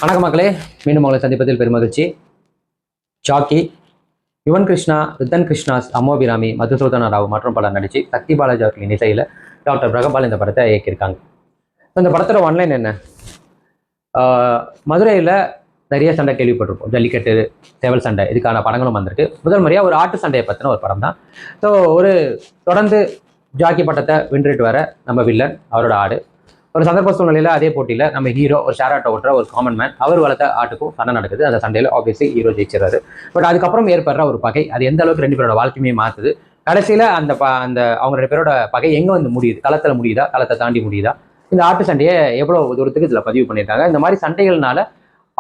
வணக்கம் மக்களே, மீண்டும் உங்களை சந்திப்பதில் பெருமகிழ்ச்சி. சாக்கி, யுவன் கிருஷ்ணா, ரித்தன் கிருஷ்ணாஸ், அமோபிராமி, மதுசூதன ராவ் மற்றும் பலர் நடிச்சு சக்தி பாலாஜி அவர்களின் இசையில் டாக்டர் பிரகபால் இந்த படத்தை இயக்கியிருக்காங்க. இந்த படத்தோட ஒன்லைன் என்ன? மதுரையில் நிறைய சண்டை கேள்விப்பட்டிருப்போம். ஜல்லிக்கட்டு, சேவல் சண்டை, இதுக்கான படங்களும் வந்திருக்கு. முதல் முறையாக ஒரு ஆட்டு சண்டையை பற்றின ஒரு படம் தான். ஸோ ஒரு தொடர்ந்து ஜாக்கி பட்டத்தை வென்றுட்டு வர நம்ம வில்லன், அவரோட ஆடு. ஒரு சந்தர்ப்ப சூழ்நிலையில் அதே போட்டியில் நம்ம ஹீரோ ஒரு ஷேர் ஆட்டோ ஓட்டுற ஒரு காமன் மேன், அவர் வளர்த்த ஆட்டுக்கும் சண்டை நடக்குது. அந்த சண்டையில் ஆப்வியஸ்லி ஹீரோ ஜெயிச்சிடறாரு. பட் அதுக்கப்புறம் ஏற்படுற ஒரு பகை, அது எந்த அளவுக்கு ரெண்டு பேரோட வாழ்க்கையுமே மாற்றுது. கடைசியில் அந்த அவங்க ரெண்டு பேரோட பகை எங்கே வந்து முடியுது? களத்தில் முடியுதா, களத்தை தாண்டி முடியுதா? இந்த ஆட்டு சண்டையை எவ்வளோ தூரத்துக்கு இதில் பதிவு பண்ணியிருக்காங்க. இந்த மாதிரி சண்டைகள்னால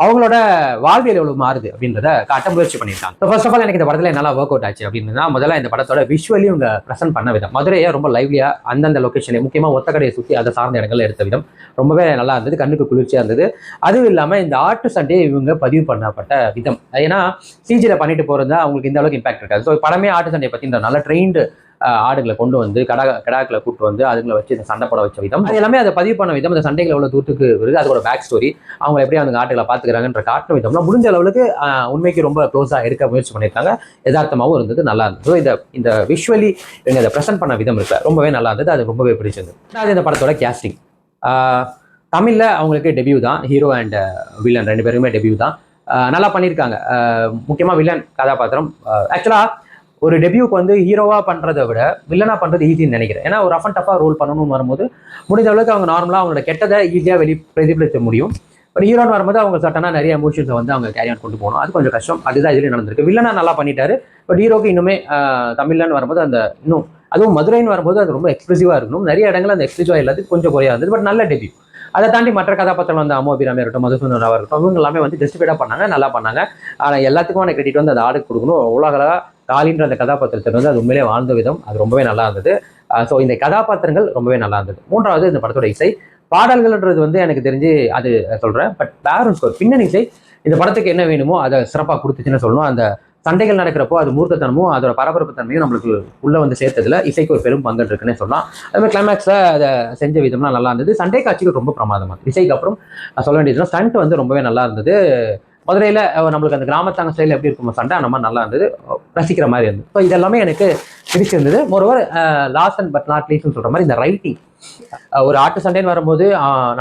அவங்களோட வாழ்வியல் எவ்வளவு மாறுது அப்படின்றத காட்ட முயற்சி பண்ணியிருக்காங்க. ஸோ ஃபர்ஸ்ட் ஆஃப் ஆல் எனக்கு இந்த படத்தில் நல்லா ஒர்க் அவுட் ஆச்சு அப்படின்னா, முதல்ல இந்த படத்தோட விஷுவலி இவங்க ப்ரெசென்ட் பண்ண விதம், மதுரையை ரொம்ப லைவ்லியா அந்தந்த லொக்கேஷனில் முக்கியமாக ஒத்தக்கடையை சுற்றி அதை சார்ந்த இடங்கள் எடுத்த விதம் ரொம்பவே நல்லா இருந்தது, கண்ணுக்கு குளிர்ச்சியாக இருந்தது. அதுவும் இல்லாமல் இந்த ஆட்டு சண்டையை இவங்க பதிவு பண்ணப்பட்ட விதம், ஏன்னா சிஜியில் பண்ணிட்டு போகிறதா அவங்களுக்கு இந்த அளவுக்கு இம்பாக்ட் இருக்காது. ஸோ படமே ஆட்டு சண்டையை பற்றி நல்ல ட்ரெயின்டு ஆடுகளை கொண்டு வந்து கடாக்களை கூப்பிட்டு வந்து அதுங்களை வச்சு இந்த சண்டை போட வச்ச விதம், அது எல்லாமே அதை பதிவு பண்ண விதம், இந்த சண்டைகள் எவ்வளோ தூரத்துக்கு வருது, அதோட பேக் ஸ்டோரி, அவங்க எப்படி அந்த ஆட்டுகளை பார்த்துக்கிறாங்கன்ற காட்டின விதம்லாம் முடிஞ்ச அளவுக்கு உண்மைக்கு ரொம்ப க்ளோஸாக எடுக்க முயற்சி பண்ணியிருக்காங்க. யதார்த்தமாகவும் இருந்தது, நல்லா இருந்தது. ஸோ இந்த விஷுவலி இவங்க இதை ப்ரெசென்ட் பண்ண விதம் இருக்கு, ரொம்பவே நல்லா இருந்தது, அது ரொம்பவே பிடிச்சிருந்தது. அது இந்த படத்தோட கேஸ்டிங், தமிழில் அவங்களுக்கு டெபியூ தான், ஹீரோ அண்ட் வில்லன் ரெண்டு பேருமே டெபியூ தான். நல்லா பண்ணியிருக்காங்க. முக்கியமாக வில்லன் கதாபாத்திரம் ஆக்சுவலாக ஒரு டெபியூக்கு வந்து ஹீரோவாக பண்ணுறதை விட வில்லனாக பண்ணுறது ஈஸின்னு நினைக்கிறேன். ஏன்னா ஒரு ரஃப் அண்ட் டஃபாக ரோல் பண்ணணும்னு வரும்போது முடிஞ்ச அளவுக்கு அவங்க நார்மலாக அவங்களோட கெட்டதை ஈஸியாக பிரதிபலிக்க முடியும். பட் ஹீரோன்னு வரும்போது அவங்க சட்டனாக நிறைய எமோஷன்ஸை வந்து அவங்க கேரி ஆன் கொண்டு போகணும், அது கொஞ்சம் கஷ்டம். அதுதான் இதுலேயும் நடந்திருக்கு. வில்லனாக நல்லா பண்ணிட்டாரு. பட் ஹீரோக்கு இன்னுமே தமிழ்லன்னு வரும்போது அந்த இன்னும் அதுவும் மதுரைன்னு வரும்போது அது ரொம்ப எக்ஸ்பிரசிவாக இருக்கணும். நிறைய இடங்கள் அந்த எக்ஸ்பிரசிவாக இல்லாதது கொஞ்சம் குறையா இருந்தது. பட் நல்ல டெபியூ. அதை தாண்டி மற்ற கதாபாத்திரம் வந்து அமோபிராமி இருக்கட்டும், மதுசூதன ராவ் இருக்கட்டும், இவங்க எல்லாமே வந்து ஜஸ்டிஃபைடாக பண்ணாங்க, நல்லா பண்ணாங்க. ஆனால் எல்லாத்துக்குமான கிரெடிட் வந்து அந்த ஆடுக்கு கொடுக்கணும். உலகளா காலின்ற அந்த கதாபாத்திரத்தை வந்து அது உண்மையிலே வாழ்ந்த விதம் அது ரொம்பவே நல்லா இருந்தது. ஸோ இந்த கதாபாத்திரங்கள் ரொம்பவே நல்லா இருந்தது. மூன்றாவது இந்த படத்தோட இசை, பாடல்கள்ன்றது வந்து எனக்கு தெரிஞ்சு அது சொல்கிறேன். பட் பேக்ரவுண்ட் ஸ்கோர், பின்னணி இசை இந்த படத்துக்கு என்ன வேணுமோ அதை சிறப்பாக கொடுத்துச்சுன்னு சொல்லணும். அந்த சண்டைகள் நடக்கிறப்போ அது மூர்க்கத்தனமும் அதோட பரபரப்பு தன்மையும் நம்மளுக்கு உள்ள வந்து சேர்த்ததுல இசைக்கு ஒரு பெரும் பங்கு இருக்குன்னு சொல்லலாம். அதுமாதிரி கிளைமேக்ஸில் அதை செஞ்ச விதம்லாம் நல்லா இருந்தது. சண்டை காட்சிகள் ரொம்ப பிரமாதமாக, இசைக்கு அப்புறம் சொல்ல வேண்டியதுன்னா ஸ்டண்ட் வந்து ரொம்பவே நல்லா இருந்தது. மதுரையில் நம்மளுக்கு அந்த கிராமத்தாங்க ஸ்டைல் எப்படி இருக்கும் சண்டை, அந்த மாதிரி நல்லா இருந்தது, ரசிக்கிற மாதிரி இருந்தது. ஸோ இதெல்லாமே எனக்கு பிடிச்சிருந்தது. Moreover last and but not லீஸ்ட்னு சொல்கிற மாதிரி இந்த ரைட்டிங், ஒரு ஆட்டு சண்டைன்னு வரும்போது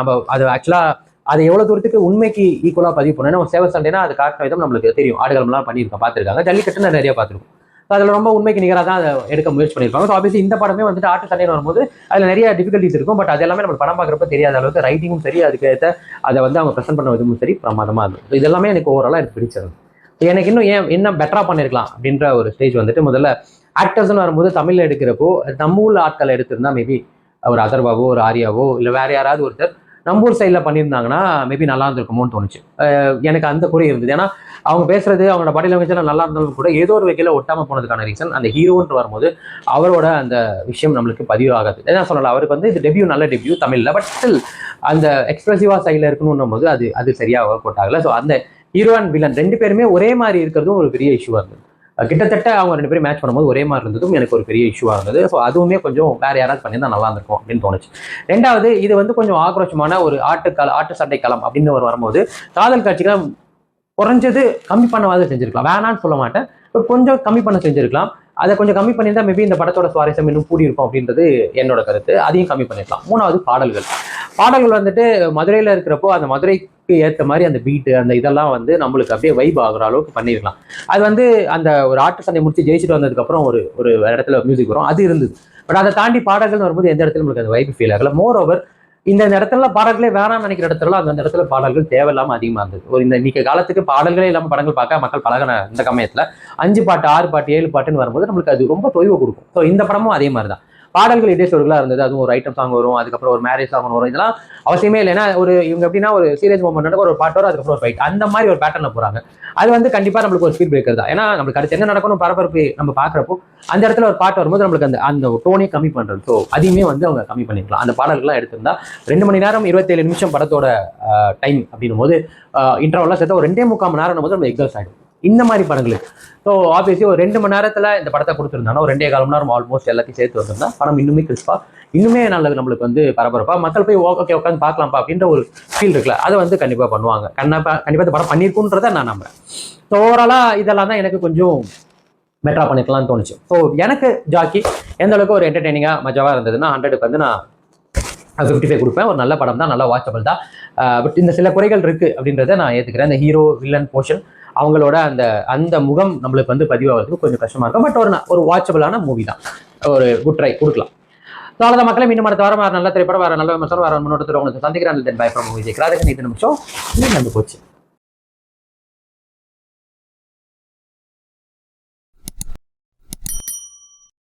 நம்ம அது ஆக்சுவலாக அதை எவ்வளோ தூரத்துக்கு உண்மைக்கு ஈக்குவலாக பதிவு பண்ணணும். நம்ம சேவை சண்டைனா அது காட்டின விதம் நம்மளுக்கு தெரியும், ஆடுகளம்லாம் பண்ணியிருக்கோம், பார்த்துருக்காங்க. ஜல்லிக்கட்டுன்னு நிறைய பார்த்துருக்கோம். ஸோ அதில் ரொம்ப உண்மைக்கு நிகராக தான் அதை எடுக்க முயற்சி பண்ணியிருப்பாங்க. ஸோ ஆப்வியஸ்லி இந்த படமே வந்துட்டு ஆட்டு சண்டைன்னு வரும்போது அதில் நிறைய டிஃபிகல்ட்டிஸ் இருக்கும். பட் அது எல்லாமே நம்ம படம் பார்க்குறப்ப தெரியாத அளவுக்கு ரைட்டிங்கும் சரி, அதுக்கேற்ற அதை வந்து அவங்க ப்ரெசென்ட் பண்ண விதமும் சரி பிரமாதமாக இருக்கும். ஸோ இதெல்லாமே எனக்கு ஓவராலாக எனக்கு பிடிச்சிருந்தது. எனக்கு இன்னும் என்ன பெட்டராக பண்ணியிருக்கலாம் அப்படின்ற ஒரு ஸ்டேஜ் வந்துட்டு, முதல்ல ஆக்டர்ஸ்ன்னு வரும்போது தமிழில் எடுக்கிறப்போ நம்ம ஊரில் ஆட்களை எடுத்திருந்தா மேபி ஒரு அதர்வாவோ ஒரு ஆரியாவோ இல்லை வேறு யாராவது ஒருத்தர் நம்ம ஊர் சைடில் பண்ணியிருந்தாங்கன்னா மேபி நல்லா இருந்திருக்குமோன்னு தோணுச்சு. எனக்கு அந்த குறை இருந்தது. ஏன்னா அவங்க பேசுறது, அவங்களோட பாடி லாங்குவேஜ் நல்லா இருந்தாலும் கூட ஏதோ ஒரு வகையில் ஒட்டாமல் போனதுக்கான ரீசன் அந்த ஹீரோன்ட்டு வரும்போது அவரோட அந்த விஷயம் நம்மளுக்கு பதிவு ஆகாது. என்ன சொல்லலாம், அவருக்கு வந்து இது டெபியூ, நல்ல டெபியூ தமிழில். பட் ஸ்டில் அந்த எக்ஸ்பிரசிவா சைடில் இருக்கணும் போது அது சரியாக ஒர்க் அவுட் ஆகலை. ஸோ அந்த ஹீரோ அண்ட் வில்லன் ரெண்டு பேருமே ஒரே மாதிரி இருக்கிறதும் ஒரு பெரிய இஷ்யூவாக இருந்தது. கிட்டத்தட்ட அவங்க ரெண்டு பேரும் மேட்ச் பண்ணும்போது ஒரே மாதிரி இருந்ததும் எனக்கு ஒரு பெரிய இஷ்யூவாக இருந்தது. ஸோ அதுவுமே கொஞ்சம் வேறு யாராவது பண்ணியிருந்தால் நல்லா இருந்திருக்கும் அப்படின்னு தோணுச்சு. ரெண்டாவது, இது வந்து கொஞ்சம் ஆக்ரோஷமான ஒரு ஆட்டு சண்டை களம் அப்படின்னு வரும்போது காதல் காட்சிகளை குறைஞ்சது கம்மி பண்ணவாது செஞ்சிருக்கலாம். வேணான்னு சொல்ல மாட்டேன், பட் கொஞ்சம் கம்மி பண்ண செஞ்சிருக்கலாம். அதை கொஞ்சம் கம்மி பண்ணியிருந்தா மேபி இந்த படத்தோட சுவாரஸ்யம் இன்னும் கூடி இருக்கும் அப்படின்றது என்னோட கருத்து. அதையும் கம்மி பண்ணிருக்கலாம். மூணாவது, பாடல்கள் வந்துட்டு மதுரையில் இருக்கிறப்போ அந்த மதுரைக்கு ஏற்ற மாதிரி அந்த பீட்டு அந்த இதெல்லாம் வந்து நம்மளுக்கு அப்படியே வைப் ஆகுற அளவுக்கு பண்ணிருக்கலாம். அது வந்து அந்த ஒரு ஆட்டு சண்டை முடிச்சு ஜெயிச்சுட்டு வந்ததுக்கப்புறம் ஒரு இடத்துல மியூசிக் வரும், அது இருந்தது. பட் அதை தாண்டி பாடல்கள் வரும்போது எந்த இடத்துல நம்மளுக்கு அந்த வைப் ஃபீல் ஆகல. மோர் ஓவர் இந்த இடத்துல பாடல்களே வேணாம்னு நினைக்கிற இடத்துல அந்த இடத்துல பாடல்கள் தேவையில்லாமல் அதிகமாக இருந்தது. ஒரு இன்னைக்கு காலத்துக்கு பாடல்களே இல்லாமல் படங்கள் பார்க்க மக்கள் பழகின இந்த சமயத்தில் 5 பாட்டு 6 பாட்டு 7 பாட்டுன்னு வரும்போது நம்மளுக்கு அது ரொம்ப தொய்வு கொடுக்கும். ஸோ இந்த படமும் அதே மாதிரி தான், பாடல்கள் இடைச்சொல்களாக இருந்தது. அதுவும் ஒரு ஐட்டம் சாங் வரும், அதுக்கப்புறம் ஒரு மேரேஜ் சாங் வரும். இதெல்லாம் அவசியமே இல்லை. ஏன்னா இவங்க எப்படின்னா ஒரு சீரியஸ் மூமெண்ட் ஒரு பாட்டு வரும், அதுக்கப்புறம் ஒரு ஃபைட், அந்த மாதிரி ஒரு பேட்டர்னில் போகிறாங்க. அது வந்து கண்டிப்பாக நம்மளுக்கு ஒரு ஸ்பீட் பிரேக்கர் தான். ஏன்னா நம்மளுக்கு அடுத்து என்ன நடக்கணும் பரபரப்பு நம்ம பார்க்குறப்போ அந்த இடத்துல ஒரு பாட்டு வரும்போது நம்மளுக்கு அந்த டோனே கம்மி பண்ணுறது. ஸோ அதையுமே வந்து அவங்க கம்மி பண்ணிக்கலாம். அந்த பாடல்கள்லாம் எடுத்திருந்தா 2 மணி நேரம் 27 நிமிஷம் படத்தோட டைம் அப்படின்னும் போது இன்டர்வல்லாம் சேர்த்தா ஒரு 2.25 மணி நேரம் போது நம்ம எக்ஸாஸ்ட் ஆகிடும். இந்த மாதிரி படங்களுக்கு. ஸோ ஆப்வியஸ்லி ஒரு 2 மணி நேரத்தில் இந்த படத்தை கொடுத்துருந்தாங்கன்னா ஒரு 2.25 மணி நேரம் ஆல்மோஸ்ட் எல்லாத்தையும் சேர்த்து வந்திருந்தா படம் இன்னுமே கிறிஸ்பா, இன்னுமே நல்லது, நம்மளுக்கு வந்து பரபரப்பா மக்கள் போய் ஓகே உட்காந்து பார்க்கலாம்ப்பா அப்படின்ற ஒரு ஃபீல் இருக்குல்ல, அதை வந்து கண்டிப்பாக பண்ணுவாங்க. கண்டிப்பாக இந்த படம் பண்ணியிருக்குன்றதை நான் நம்புறேன். ஸோ ஓவராலாக இதெல்லாம் தான் எனக்கு கொஞ்சம் பெட்டராக பண்ணிக்கலாம்னு தோணுச்சு. ஸோ எனக்கு ஜாக்கி எந்த அளவுக்கு ஒரு என்டர்டெய்னிங்காக மஜாவாக இருந்ததுன்னா 100க்கு வந்து நான் 55 கொடுப்பேன். ஒரு நல்ல படம் தான், நல்லா வாட்சபிள் தான். பட் இந்த சில குறைகள் இருக்குது அப்படின்றத நான் ஏற்றுக்கிறேன். இந்த ஹீரோ வில்லன் போர்ஷன் அவங்களோட அந்த முகம் நம்மளுக்கு வந்து பதிவாகிறதுக்கு கொஞ்சம் கஷ்டமாக இருக்கும். பட் ஒரு வாட்சபிளான மூவி தான், ஒரு குட் ட்ரை கொடுக்கலாம். ஸோ அவ்வளோதான் மக்களே, மீண்டும் அடுத்த வாரம் வேறு நல்ல திரைப்படம், வேறு நல்ல விமர்சனம், வேறு முன்னோட்டத்தில் உங்களுக்கு சந்திக்கிறேன். தென் பை ஃப்ரம் விஜய் கிராதகன். இது நிமிஷம் நடந்து போச்சு.